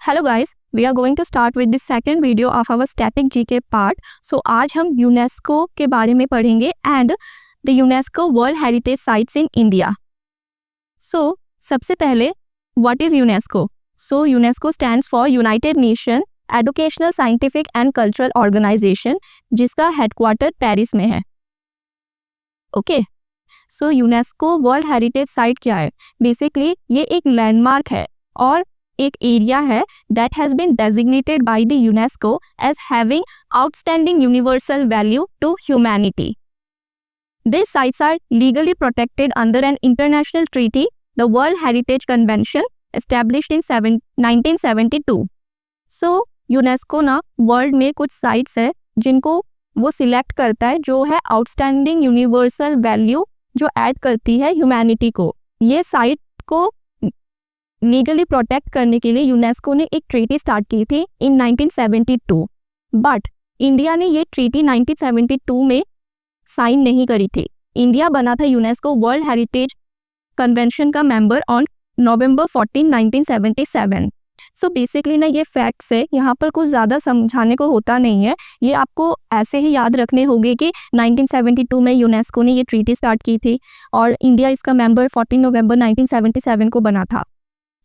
Hello guys, we are going to start with the second video of our static GK part. So आज हम UNESCO के बारे में पढ़ेंगे and the UNESCO world heritage sites in India. So सबसे पहले what is UNESCO? So UNESCO stands for United Nation educational, scientific and cultural organization, जिसका headquarter Paris में है। Okay, so UNESCO world heritage site क्या है? Basically ये एक landmark है और एक एरिया है that has been designated by the UNESCO as having outstanding universal value to humanity. These sites are legally protected under an international treaty, the World Heritage Convention, established in 1972. So UNESCO ना world में कुछ sites है जिनको वो select करता है जो है आउटस्टैंडिंग यूनिवर्सल वैल्यू, जो ऐड करती है ह्यूमैनिटी को। ये साइट को लीगली प्रोटेक्ट करने के लिए यूनेस्को ने एक ट्रीटी स्टार्ट की थी इन 1972, बट इंडिया ने ये ट्रीटी 1972 में साइन नहीं करी थी। इंडिया बना था यूनेस्को वर्ल्ड हेरिटेज कन्वेंशन का member on November 14, 1977। So basically ना ये फैक्ट्स है, यहाँ पर कुछ ज़्यादा समझाने को होता नहीं है, ये आपको ऐसे ही याद रखने होंगे कि 1972 में यूनेस्को ने ये ट्रीटी स्टार्ट की थी और इंडिया इसका मेंबर 14 नवंबर 1977 को बना था।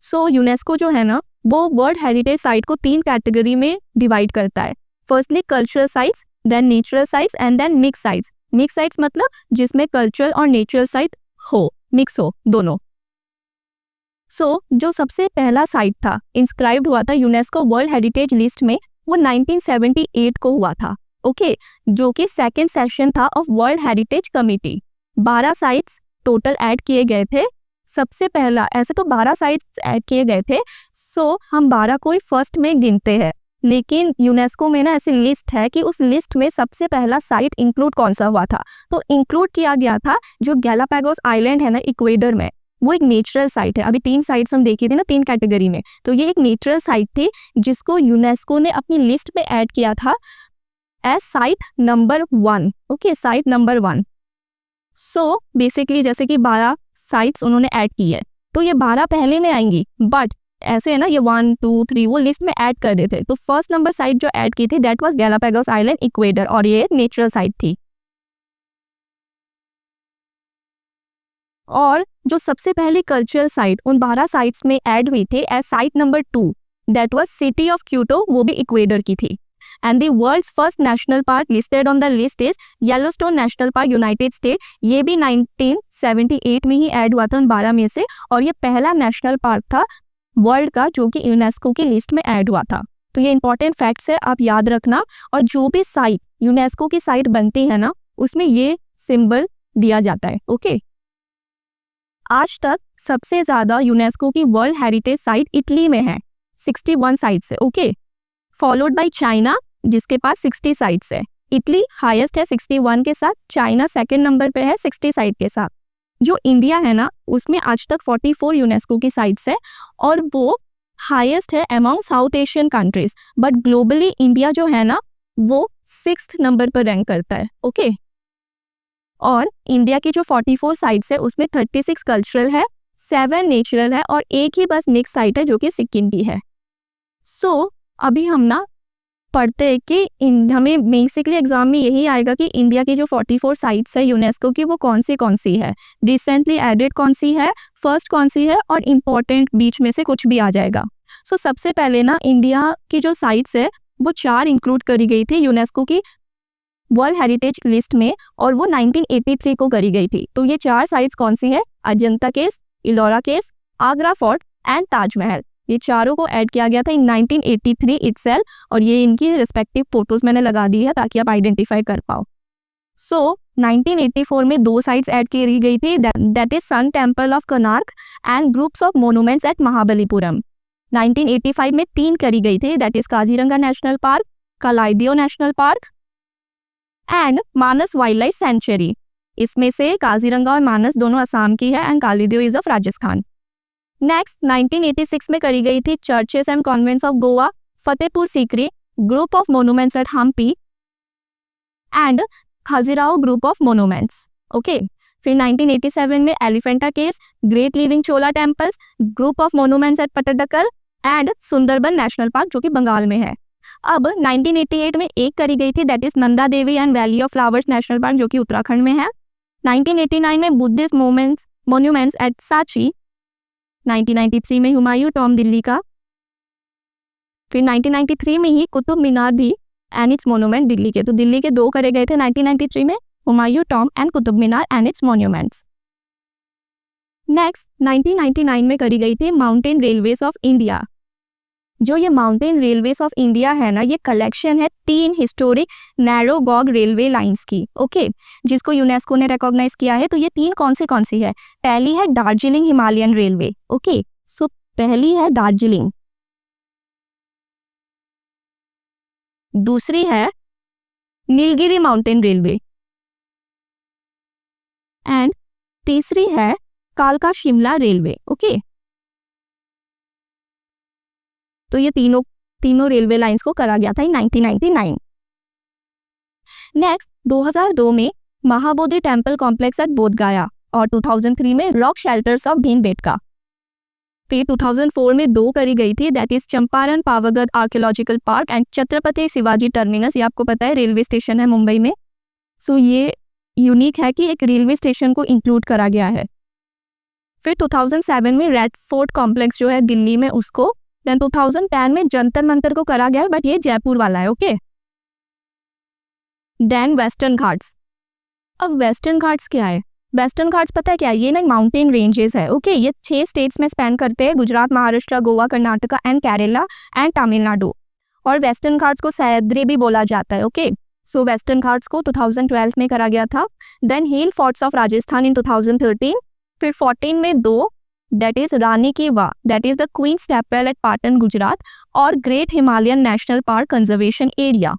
सो यूनेस्को जो है ना वो वर्ल्ड हेरिटेज साइट को 3 कैटेगरी में डिवाइड करता है। Firstly cultural sites, then natural sites and then mix sites. Mix sites मतलब जिसमें कल्चरल और नेचुरल साइट हो, मिक्स हो दोनों। सो जो सबसे पहला साइट था, इंस्क्राइब्ड हुआ था यूनेस्को वर्ल्ड हेरिटेज लिस्ट में, वो 1978 को हुआ था। ओके, जो कि सेकेंड सेशन था of world heritage committee. 12 sites total add किए गए थे। सबसे पहला, ऐसे तो 12 साइट्स ऐड किए गए थे, सो हम 12 को ही फर्स्ट में गिनते हैं, लेकिन यूनेस्को में ना ऐसी लिस्ट है कि उस लिस्ट में सबसे पहला साइट इंक्लूड कौन सा हुआ था, तो इंक्लूड किया गया था जो गैलापागोस आइलैंड है ना इक्वेडर में, वो एक नेचुरल साइट है। अभी 3 साइट्स हम देखी थी ना 3 कैटेगरी में, तो ये एक नेचुरल साइट थी जिसको यूनेस्को ने अपनी लिस्ट में ऐड किया था as site number 1। Okay, site number 1। So basically जैसे कि 12 साइट्स उन्होंने ऐड की है, तो ये 12 पहले में आएंगी, बट ऐसे है ना ये 1, 2, 3 वो लिस्ट में ऐड कर देते। तो फर्स्ट नंबर साइट जो ऐड की थी that was Galapagos island Ecuador, और ये नेचुरल साइट थी। और जो सबसे पहली कल्चरल साइट उन 12 साइट्स में ऐड हुई थी as site number 2, that was city of Kyoto, वो भी इक्वेडर की थी। And the world's first national park listed on the list is Yellowstone National Park, United State. ये भी 1978 में ही ऐड हुआ था उन 12 में से, और ये पहला नेशनल पार्क था वर्ल्ड का जो कि यूनेस्को की लिस्ट में ऐड हुआ था। तो ये इंपॉर्टेंट फैक्ट्स है, आप याद रखना। और जो भी साइट यूनेस्को की साइट बनती है ना उसमें ये सिंबल दिया जाता है। ओके, आज तक सबसे ज्यादा यूनेस्को की वर्ल्ड हेरिटेज साइट इटली में है, 61 साइट्स है। ओके, फॉलोड बाय चाइना जिसके पास 60 साइट्स है। इटली हाईएस्ट है 61 के साथ, चाइना सेकंड नंबर पे है 60 साइट के साथ। जो इंडिया है ना उसमें आज तक 44 यूनेस्को की साइट्स है और वो हाईएस्ट है among south Asian countries, but globally India जो है ना वो 6th नंबर पर रैंक करता है। ओके, और इंडिया की जो 44 साइट्स है उसमें 36 कल्चरल है, 7 नेचुरल है और एक ही बस मिक्स साइट है जो कि सिक्किम की है। सो अभी हम ना पढ़ते हैं कि हमें बेसिकली एग्जाम में यही आएगा कि इंडिया की जो 44 साइट्स है यूनेस्को की वो कौन सी है, रिसेंटली एडेड कौन सी है, फर्स्ट कौन सी है, और इम्पोर्टेंट बीच में से कुछ भी आ जाएगा। सो सबसे पहले ना इंडिया की जो साइट्स है वो 4 इंक्लूड करी गई थी यूनेस्को की वर्ल्ड हेरिटेज लिस्ट में, और वो 1983 को करी गई थी। तो ये 4 साइट्स कौन सी है? Ajanta caves, Ellora caves, Agra fort and Taj Mahal. ये चारों को ऐड किया गया था इन 1983 इटसेल्फ, और ये इनकी रिस्पेक्टिव फोटोज मैंने लगा दी है ताकि आप आइडेंटिफाई कर पाओ। सो 1984 में 2 साइट्स ऐड की गई थी, that is sun temple of Konark and groups of monuments at Mahabalipuram. 1985 में 3 करी गई थी, that is Kaziranga national park, Keoladeo national park and Manas wildlife sanctuary. इसमें से काजीरंगा और मानस दोनों असम की है and Keoladeo is of Rajasthan. Next 1986 में करी गई थी churches and convents of Goa, Fatehpur Sikri, group of monuments at Hampi and Khajuraho group of monuments. Okay, फिर 1987 में Elephanta caves, great living Chola temples, group of monuments at Pattadakal, and Sundarban national park जो कि बंगाल में है। अब 1988 में एक करी गई थी, that is Nanda Devi and valley of flowers national park जो कि उत्तराखंड में है। 1989 में बुद्धिस्ट मोन्यूमेंट्स एट सांची। 1993 में हुमायूं टॉम दिल्ली का। फिर 1993 में ही कुतुब मीनार भी एंड इट्स मोन्यूमेंट दिल्ली के। तो दिल्ली के 2 करे गए थे 1993 में, Humayun Tom and Qutub Minar and it's monuments. Next 1999 में करी गई थी माउंटेन रेलवेज ऑफ इंडिया। जो ये माउंटेन रेलवेज ऑफ इंडिया है ना, ये कलेक्शन है 3 historic narrow Gogh railway lines की, ओके, जिसको यूनेस्को ने रिकॉग्नाइज किया है। तो ये 3 कौन सी है? पहली है दार्जिलिंग हिमालयन रेलवे, ओके, सो पहली है दार्जिलिंग, दूसरी है नीलगिरी माउंटेन रेलवे एंड तीसरी है कालका शिमला रेलवे, ओके। तो ये तीनों रेलवे लाइंस को करा गया था इन 1999। नेक्स्ट 2002 में Mahabodhi temple complex at Bodhgaya और 2003 में रॉक शेल्टर्स ऑफ भीमबेटका। फिर 2004 में 2 करी गई थी, that is Champaran Pavagadh archaeological park and Chhatrapati Shivaji terminus. ये आपको पता है रेलवे स्टेशन है मुंबई में। सो ये यूनिक है कि एक रेलवे स्टेशन को इंक्लूड करा गया है। फिर 2007 में रेड फोर्ट कॉम्प्लेक्स जो है दिल्ली में, उसको। देन 2010 में जंतर मंतर को करा गया है, बट ये जयपुर वाला है, ओके। Then western Ghats. अब वेस्टर्न घाट्स क्या है? वेस्टर्न घाट्स पता है क्या है? ये ना माउंटेन रेंजेस है, ओके। ये 6 स्टेट्स में स्पैन करते हैं, गुजरात, महाराष्ट्र, गोवा, कर्नाटका एंड केरला एंड तमिलनाडु। और वेस्टर्न घाट्स को सह्याद्री भी बोला जाता है, ओके। सो वेस्टर्न घाट्स को 2012 में करा गया था। Then hill forts of Rajasthan in 2013। फिर 14 में 2, that is Rani ki Vav, that is the queen stepwell at Patan Gujarat और great Himalayan national park conservation area.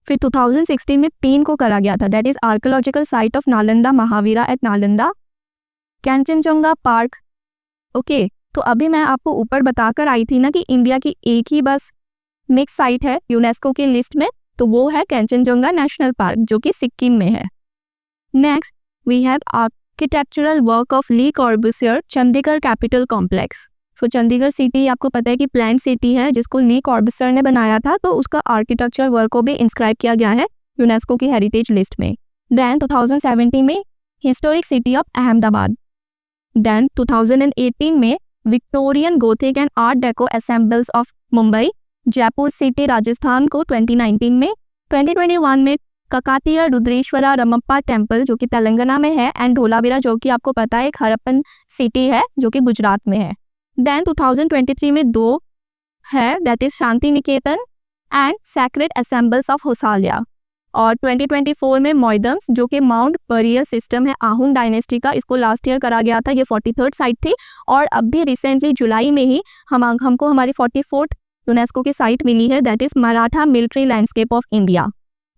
फिर 2016 में 3 को करा गया था, that is archaeological site of Nalanda Mahavihara at Nalanda, Kanchenjunga park, okay. तो अभी मैं आपको ऊपर बताकर आई थी ना कि इंडिया की एक ही बस मिक्स साइट है यूनेस्को की लिस्ट में, तो वो है कैंचनजंगा नेशनल पार्क जो कि सिक्किम में है। Next we have architectural work of Le Corbusier Chandigarh capital complex. So Chandigarh city आपको पता है कि प्लान सिटी है जिसको ली कॉर्बुसियर ने बनाया था, तो उसका आर्किटेक्चर वर्क को भी इंस्क्राइब किया गया है यूनेस्को की हेरिटेज लिस्ट में। देन 2017 में historic city of Ahmedabad. Then 2018 में Victorian Gothic and art deco ensembles of Mumbai. Jaipur city Rajasthan को 2019 में। 2021 में ककातीय रुद्रेश्वरा रमप्पा टेम्पल जो कि तेलंगाना में है एंड धोलावीरा जो कि आपको पता है एक हड़प्पन सिटी है जो कि गुजरात में है। देन 2023 में 2 है, that is Shantiniketan and sacred ensembles of Hoysala. और 2024 में मोइदम्स जो कि माउंट बरियर सिस्टम है आहूम डायनेस्टी का, इसको लास्ट ईयर करा गया था, ये 43rd साइट थी। और अब भी रिसेंटली जुलाई में ही हमको हमारी 44th यूनेस्को की साइट मिली है, that is Maratha military landscape of India.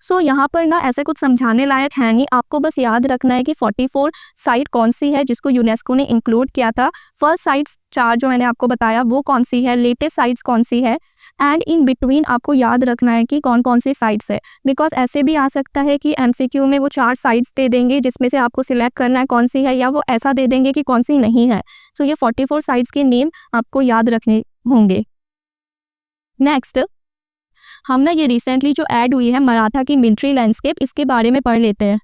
So यहाँ पर ना ऐसे कुछ समझाने लायक है नहीं, आपको बस याद रखना है कि 44 साइट कौन सी है जिसको यूनेस्को ने इंक्लूड किया था। फर्स्ट साइट्स 4 जो मैंने आपको बताया वो कौन सी है, लेटेस्ट साइट्स कौन सी है, एंड इन बिटवीन आपको याद रखना है कि कौन कौन सी साइट्स है। बिकॉज ऐसे भी आ सकता है कि MCQ में वो 4 साइट्स दे देंगे जिसमें से आपको सिलेक्ट करना है कौन सी है, या वो ऐसा दे देंगे कि कौन सी नहीं है। सो ये 44 साइट्स के नेम आपको याद रखने होंगे। नेक्स्ट हम ना ये रिसेंटली जो ऐड हुई है मराठा की मिलिट्री लैंडस्केप, इसके बारे में पढ़ लेते हैं।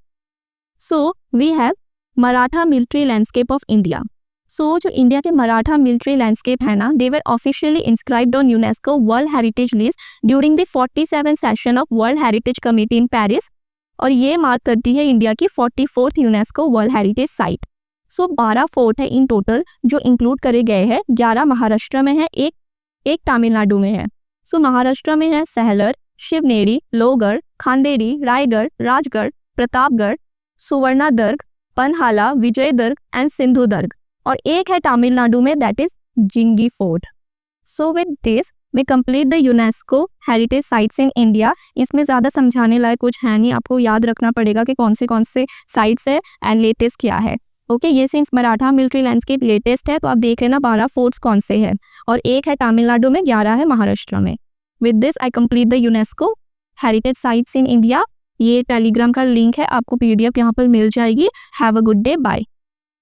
So we have Maratha military landscape of India. So जो इंडिया के मराठा मिलिट्री लैंडस्केप है ना, they were officially inscribed on UNESCO world heritage list during the 47 session of world heritage committee in Paris, और ये मार्क करती है इंडिया की 44th UNESCO world heritage site. So 12 fort है इन टोटल जो include करे गए हैं। 11 महाराष्ट्र में है, एक तमिलनाडु में है। सो महाराष्ट्र में है सहलर, शिवनेरी, लोहगढ़, खांदेरी, रायगढ़, राजगढ़, प्रतापगढ़, सुवर्णादर्ग, पनहाला, विजयदुर्ग एंड सिंधुदुर्ग, और एक है तमिलनाडु में, that is Gingee fort. So with this we complete the UNESCO heritage sites in India. इसमें ज़्यादा समझाने लायक कुछ है नहीं, आपको याद रखना पड़ेगा कि कौन से साइट्स है एंड लेटेस्ट क्या है। ओके, ये since Maratha military landscape latest है तो आप देख लेना 12 फोर्ट्स कौन से हैं, और एक है तमिलनाडु में, 11 है महाराष्ट्र में। With this I complete the UNESCO heritage sites in India. ये टेलीग्राम का लिंक है, आपको PDF यहाँ पर मिल जाएगी। Have a good day, bye.